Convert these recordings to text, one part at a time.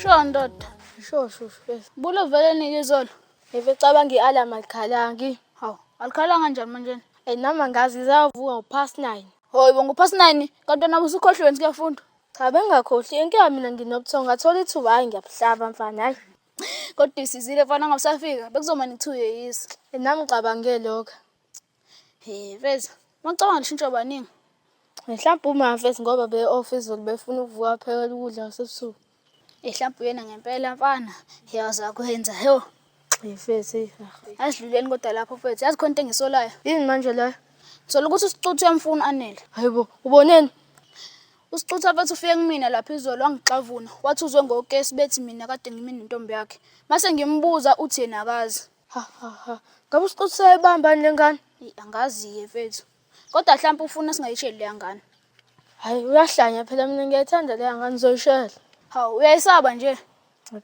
Sho ndoda. Sho mfethu. Bulo vele nike izolo. Ngicabanga i-alarm alikhalangi. Hawu, alikhalanga njani manje? Nama ngazi izavuka ngo-9:30. Hoyi bongo +9 kanti nawe usukhohlwe nje kuyafunda. Cha bengakhohli inkinga mina nginobuthongo ngathola ithuba hayi ngiyabuhlaba mfana hayi. Kodwa isizile mfana ngabusafika bekuzoma nithuye yisi. Nami ngicabange lokho. Veza. Macabanga lishintsha baningi. Mhlawumbe uma mfethu ngoba be-office befuna ukuvuka phela ukudla kwasebusuku. Mhlawumbe uyena ngempela mfana. Yaza kwenza yo. Mfethu. Asidluleni kodwa lapho mfethu. Yazi khona into engisolayo. Yini manje la? Sola ukuthi usicuthu uyamfuna anele. Hayibo, uboneni? Usicutha mfethu ufike kumina lapha izolo wangixavuna. Wathi uzwe ngokesi bethi mina kade ngimini intombi yakhe. Mase ngimbuza uthi yena akazi. Ha. Ngabe usicuthu sayibamba lengane? Angazi mfethu. Kodwa mhlawumbe ufuna singayisheli le ngane. Hayi uyahlanya phela mina ngiyayithanda le ngane zoyishela. Hawu uyayisaba nje.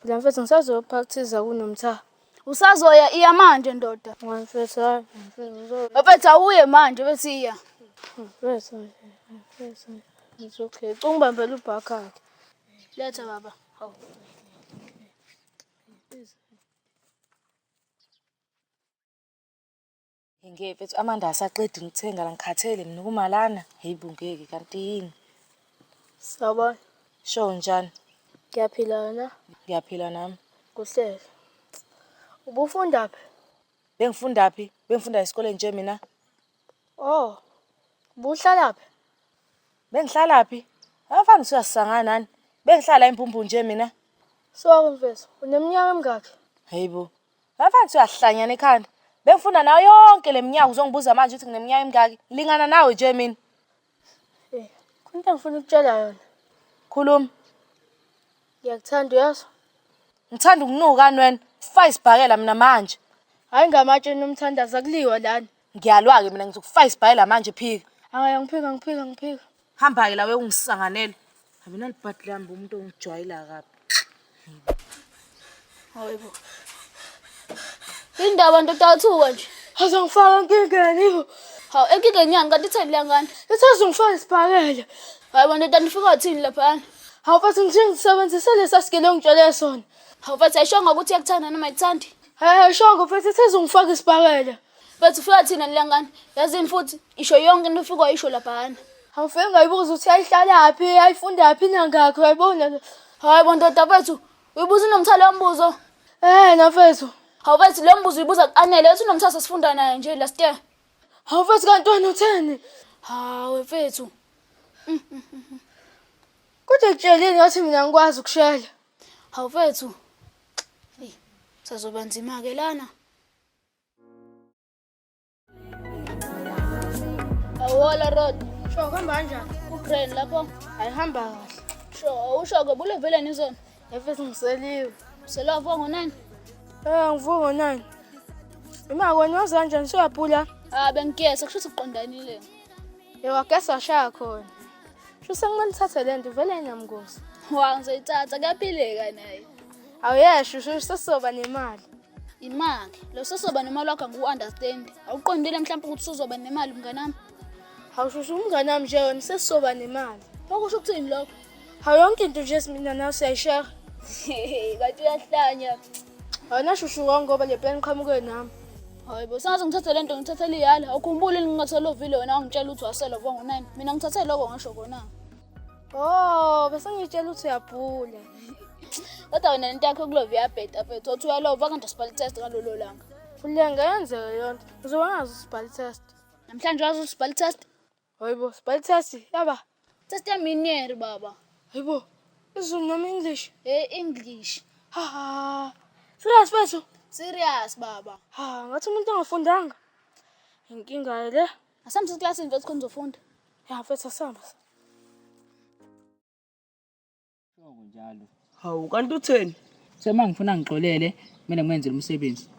Phela mfethu ngisazopractice kunomtha. Usazoya iya manje ndoda. Mfethu hayi. Mfethu awuye manje bese iya. Mfethu. It's okay. Ungibambela ubhakha. Letha baba. Hawu. Ngeke amanda asaqedi ngithenga la ngikhathele mina kumalana. Hayibo ngeke kanti yini? Sawubona. Sho njani? Ngiyaphila wena? Ngiyaphila nami. Kuhle. Ubufunda phi? Bengifunda phi? Bengifunda esikoleni nje mina. Oh. Ubuhlala phi? Bengihlala phi? Afana usiyasangana nani? Bengihlala eMphumbu nje mina. So mfethu, uneminyaka emingaki? Hayibo. Afana usiyahlanyana ekhanda. Bengifunda nayo yonke leminyaka uzongibuza manje ukuthi ngineminyaka emingaki. Lingana nawe nje mina. Kunto engifuna ukutshela yona. Khuluma. Ngiyakuthanda uyazi? Ngithanda ukunuka wena. Fa isibhakela mina manje. Hayi ngamatshe nomthandaza akuliwa lana. Ngiyalwa ke mina ngizokufaka isibhakela manje phika. Hayi ngiphika. Hamba ke lawe ungisanganele. Habe nalibhadi lami umuntu ongijwayela kabi. Hayibo. Indaba ndoda athuka nje. Azongifaka enkingeni yibo. Hawu enkingeni yani kanti itheni le ngane? Isazongifaka isibhakela. Hayibo ndoda nifika uthini lapha? Hawu mfethu ngisebenzise lesa skele ongitshele sona. Hawu mfethu ayishonga ukuthi yakuthanda noma ayithandi. Hayi shongo mfethu isazongifaka isibhakela. Mfethu ufika thina le ngane. Yazini futhi isho yonke into ufika ayisho lapha. Awufike ngayibuza ukuthi ayihlala phi, ayifunda phi nangakho uyayibona. Hayibo ndoda mfethu, uyibuza unomthalo wombuzo. Nafethu. Hawu mfethu lo mbuzo uyibuza kuanele uthi unomthasa sifunda naye nje last year. Hawu mfethu kanti wena utheni? Hawu mfethu. Kodwa kutshelini ngathi mina ngikwazi ukushela. Hawu mfethu. Sazoba nzima ke lana. Awala road. Sho kuhamba kanjani? Ugreen lapho. Ayihamba kahle. Sho, usho ke bule vele nizona. Mfethu ngiseliwe. Selapho ngo9. Ngivuka ngo9. Ima wena wazi kanjani soyaphula? Bengiyesa kusho siqondanile. Wagesa shaya khona. Sho senginithathe lento vele inamngozi. Ngizayithatha kuyaphileka naye. Awuyesho sesoba nemali. Imali. Lo sesoba nemali wakho ngu-understand. Awuqondile mhlawumbe ukuthi uzoba nemali mnganami. Hawushushu umngane wami nje wena sesoba nemali. Okusho ukuthini lokho? Hawu yonke into nje simina nawe siyayishare. Kanti uyahlanya. Awuna shushu ngoba le plan iqhamuke nami. Hayibo sengaze ngithathe lento ngithathele iyala. Awukhumbuli ngingathola ovile wena wangitshela ukuthi wasela ngo9. Mina ngithathe lokho ngisho kona. Oh, bese ngitshela ukuthi uyaphula. Kodwa wena lento yakho kulove iyabheda mfethu. Uthi uyalova kanti spell test ngalolo langa. Fulenga yenzeka yonke. Uzowangazi spell test. Namhlanje wazi spell test? Hayibo, spell test yaba. Test yaminier baba. Hayibo. Izulu noma English? English. Ha. Serious mfethu? Serious baba. Ngathi umuntu ongafundanga. Inkinga le. Asamse classini mfethu khona uzofunda. Mfethu asamba. Njalo. Hawu kanti utheni? Sema ngifuna ngixolele, kumele ngimenzele umsebenzi.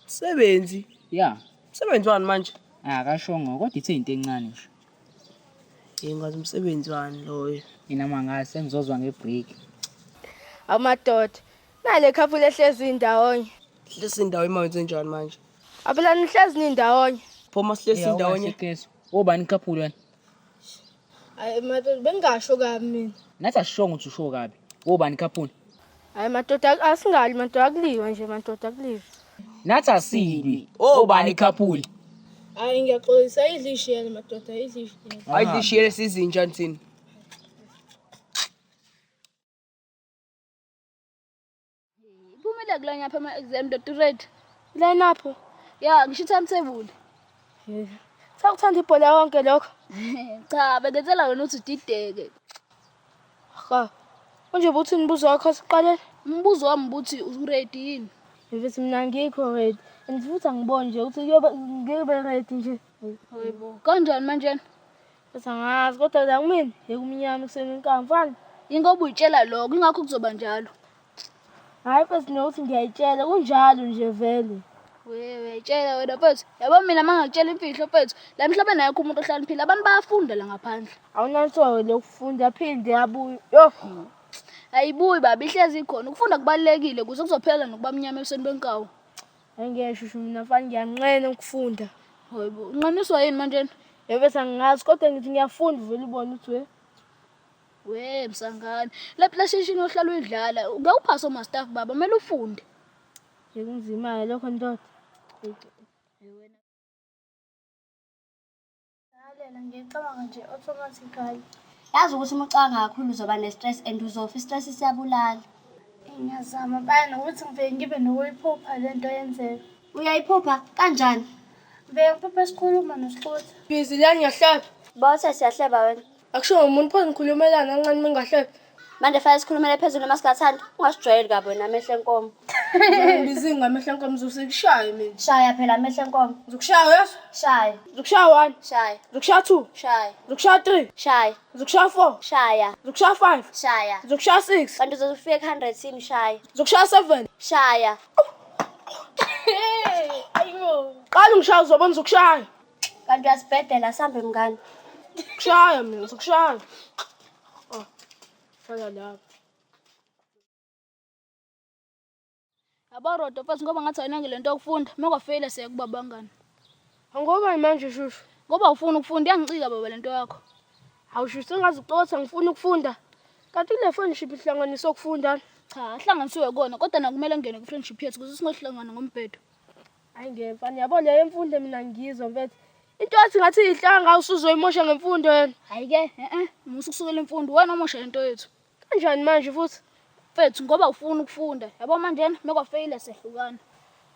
Sebenzi. Ya. Umsebenzi wani manje? Akashongo kodwa ithe into encane nje. Ngazi umsebenzi wani loyo. Mina mangase sengizozwa ngebreak. Amadoda. Nale couple ehlezi indawonye. Hlezi indawo imanzi enjani manje? Abela nihlezi nindawonye. Phoma sihlezi indawonye. Obani couple wena? Hayi madoda bengasho kabi mina. Nathi asishongo ukuthi usho kabi. Obani couple? Hayi madoda asingali madoda akuliwa nje madoda akuliwa. Nathi asilwi. Obani ikhaphuli? Hayi ngiyaxolisa idla ishiyele madoda idla ishiyele. Hayi lishiyele sizinja thina. Iphumile kulanya apha ama-exam Dr. Red. Line up. Ya, ngisho i-timetable. Sakuthanda ibhola yonke lokho. Cha, bengenzela wena ukuthi udideke. Ha. Konje buthi nibuzo wakho siqalele. Umbuzo wami ubuthi u-ready yini? Mfethu mina ngikho ready. Andifutha ngibone nje ukuthi ngibe ready nje. Hayibo. Kanjani manje? Bese ngazi kodwa la kumina yekumnyama kuseni inkamfana. Ingoba uyitshela lokho, ingakho kuzoba njalo. Hayi bese nokuthi ngiyayitshela kunjalo nje vele. Wewe tshela wena mfethu. Yabo mina mangakutshela imfihlo mfethu. La emhlabeni ayikho umuntu ohlaniphile. Abantu bayafunda la ngaphandle. Awunanto lokufunda phinde yabuya. Yo. Ayibuyi baba ihlezi ikhona. Ukufunda kubalekile ukuze kuzophela nokuba mnyama ebusweni benkawu. Angiyeshushu mina mfana ngiyanqena ukufunda. Hayibo. Unqaniswa yini manje? Bese angazi kodwa ngithi ngiyafunda vele ubone ukuthi We msangane. La PlayStation ohlala uyidlala. Ungawuphasa oma staff baba, kumele ufunde. kunzima lokho ndoda. Lalela ngicabanga nje automatically. Yazi ukuthi uma ucabanga kakhulu uzoba ne-stress and uzofa i-stress siyabulala. Ngiyazama bani ukuthi ngivele ngibe nokuyiphupha lento yenzeka. Uyayiphupha kanjani? Ngivele ngiphupha esikhuluma noSixutha. Busy la ngiyahleba. Bose siyahleba wena. Akusho umuntu phansi ngikhulumelana kancane mengahleba. Manje fanele sikhulumele phezulu noma singathanda. Ungasijwayeli kabi wena amehlo enkomo. Busy ngamehlo enkomo uzosekushaye mina. Shaya phela amehlo enkomo. Uzokushaya yazi? Shaya. Uzokushaya 1. Shaya. Uzokushaya 2. Shaya. Uzokushaya 3. Shaya. Uzokushaya 4. Shaya. Uzokushaya 5. Shaya. Uzokushaya 6. Kanti uzofika 100 sini shaya. Uzokushaya 7. Shaya. Ayibo. Qala ungishaya uzobona uzokushaya. Kanti uyasibhedela sambe mngani. Kushaya mina uzokushaya. Fala lapha. Yabo Rodo mfethu ngoba ngathi ayinange lento yokufunda. Mangafeyila siyakuba bangani. Angoba manje shushu. Ngoba ufuna ukufunda iyangicika baba lento yakho. Awushushu sengaziqotha ngifuna ukufunda. Kanti le friendship ihlanganisa ukufunda. Cha, ahlanganisiwe kona kodwa nakumele ngene ku friendship yethu ukuze singohlangana ngombedo. Hayi ngefani yabo le yemfundo mina ngiyizwa mfethu. Into yathi ngathi ihlanga usuzoyimosha ngemfundo yena. Hayi ke, umusukusukela imfundo wena omosha lento yethu. Kanjani manje futhi? Mfethu ngoba ufuna ukufunda. Yabo manje mekafeyila sehlukana.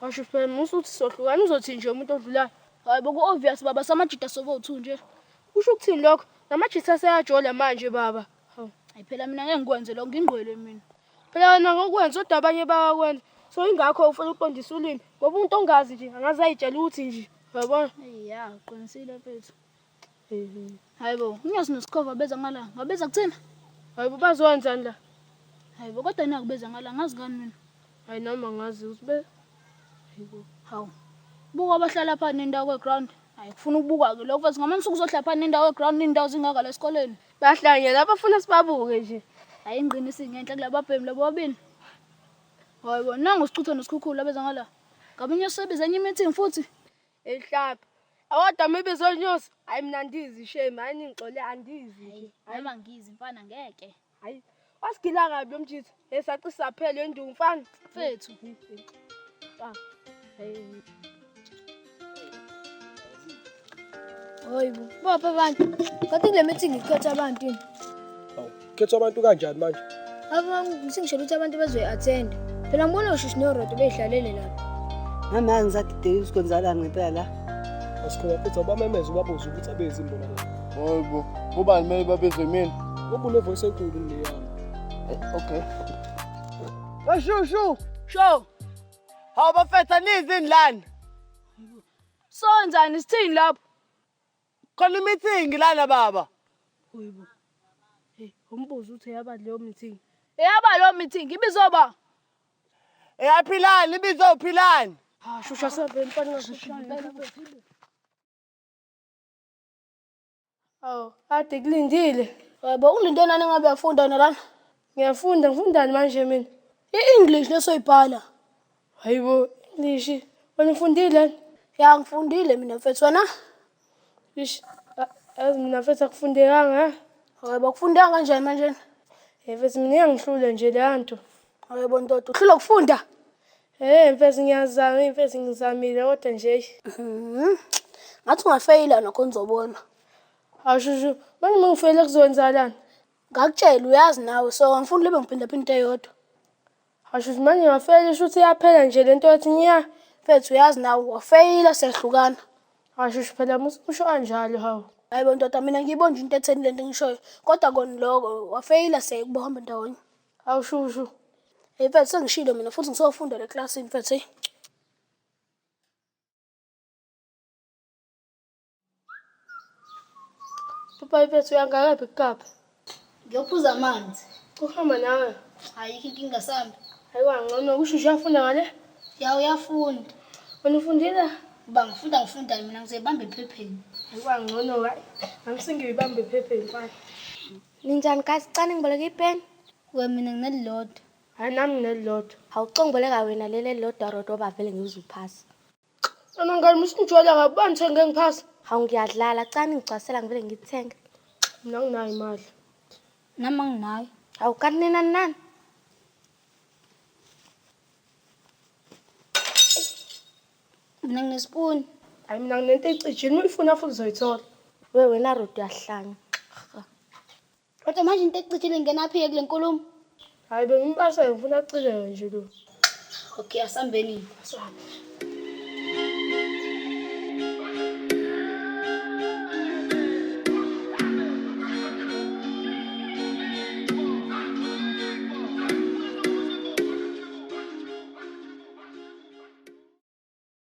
Washo phela musuthi sohlukana uzothi nje umuntu odlulayo. Hayi boku obvious baba samajita sobo2 nje. Kusho ukuthini lokho? Namajita seyajola manje baba. Hayi phela mina ngeke ngikwenze lokho ngingqwele mina. Phela wena ngokwenza kodwa abanye bayakwenza. So ingakho ufuna uqondisa ulimi ngoba umuntu ongazi nje angaze ayitshela ukuthi nje. Yabona? Ya, uqinisile mfethu. Hayibo, unyazi nosikhova beza ngala. Ngabeza kuthina? Hayibo bazowenzani la? Hayibo kodwa nakubeza ngala ngazi ngani mina. Hayi noma ngazi usibe. Hayibo. Hawu. Buka abahlala pha nendawo kweground. Hayi kufuna ukubuka ke lokho mfethu ngamansuku uzohlala pha nendawo kweground nendawo zingaka la esikoleni. Bahlangene abafuna sibabuke nje. Hayi ingqinisi ngenhla kulabo babhemi labo babini. Hayibo nangu Sixutha noSikhukhula beza ngala. Ngabe nyosebenza enye meeting futhi. Ehlapha. Awada mibizo nyosi. Hayi mina ndizi shame, hayi ningixole andizi nje. Hayi mangizi mfana ngeke. Hayi. Wasigila kabi lomjitha. Esacisa phela endungu mfana. Mfethu. Hayi. Hayibo. Bapha abantu. Kanti kule meeting ikhetha abantu yini? Hawu, khetha abantu kanjani manje? Ngisengishela ukuthi abantu bazoyi-attend. Phela ngibona ushushu noRodo beyihlalele lapha. Mama angizadideki usikonzalani ngempela la. Asikhona mfethu abamemeza ubabuza ukuthi abezi imbona la. Hayibo, ubani mele babezwe mina? Ubune voice enkulu le yami. Okay. Bashushu, Sho. hawu bafetha nizini lana. Sonzani sithini lapho? Khona i-meeting lana baba. Hayibo. Umbuzo uthi yaba leyo meeting. Eyaba lo meeting ibizoba. Eyaphilani ibizo uphilani. Shusha sabe mfana ngashaya. Ade kulindile. Hayibo ulinde nani ngabe uyafunda nalana? Ngifundani manje mina? I-English lesoyibhala. Hayibo, English. Wena ufundile? Ya ngifundile mina mfethu wena. Ish. Mina mfethu akufundekanga. Hayibo kufundeka kanjani manje? Mfethu mina ngihlule nje le nto. Hayibo ndoda, uhlula ukufunda. Mfethu ngiyazama, mfethu ngizamile kodwa nje. Ngathi ungafeyila nokho nizobona. Awushushu, manje mangifeyile kuzowenzakalani? Ngakutshela uyazi nawe, so angifuni libe ngiphinda into eyodwa. Awushushu, manje ngafeyile shuthi iyaphela nje lento yathi nya. Mfethu uyazi nawe, wafeyila sehlukana. Awushushu phela usho kanjalo hawu. Hayibo ndoda, mina ngiyibona nje into etheni lento engishoyo. Kodwa kona lokho wafeyila sekuhamba ndawonye. Awushushu. Mfethu sengishilo mina futhi ngisofunda le classini mfethu. Papa mfethu uyangakaphi kukaphi? Ngiyophuza amanzi. Uhamba nawe. Ayikho inkinga sami. Hayiwa ngcono ushushu uyafunda ngale? Ya uyafunda. Wena ufundile? Uba ngifunda mina ngizebamba ephepheni. Hayiwa ngcono hayi. Angisingiyibambe ephepheni mfana. Ninjani guys? Cani ngiboleka ipeni? Mina nginelilodwa. Hayi nami nginelilodwa. Awucongiboleka wena leli elilodwa rodwa oba vele ngizuphasa. Mina ngani musingijwayela ngabani thenge ngiphasa? Hawu ngiyadlala, cani ngicwasela ngivele ngithenge. Mina nginayo imali. Nama nginayo. Hawu kanti nina nani? Mina nginespoon. Hayi mina nginento ecijini uyifuna futhi uzoyithola. Wena rodwa uyahlanya. Kodwa manje into ecijile ngenaphi kule nkulumo? Hayi bengimpasa ngifuna acijeke nje lo. Okay, asambeni. Asana.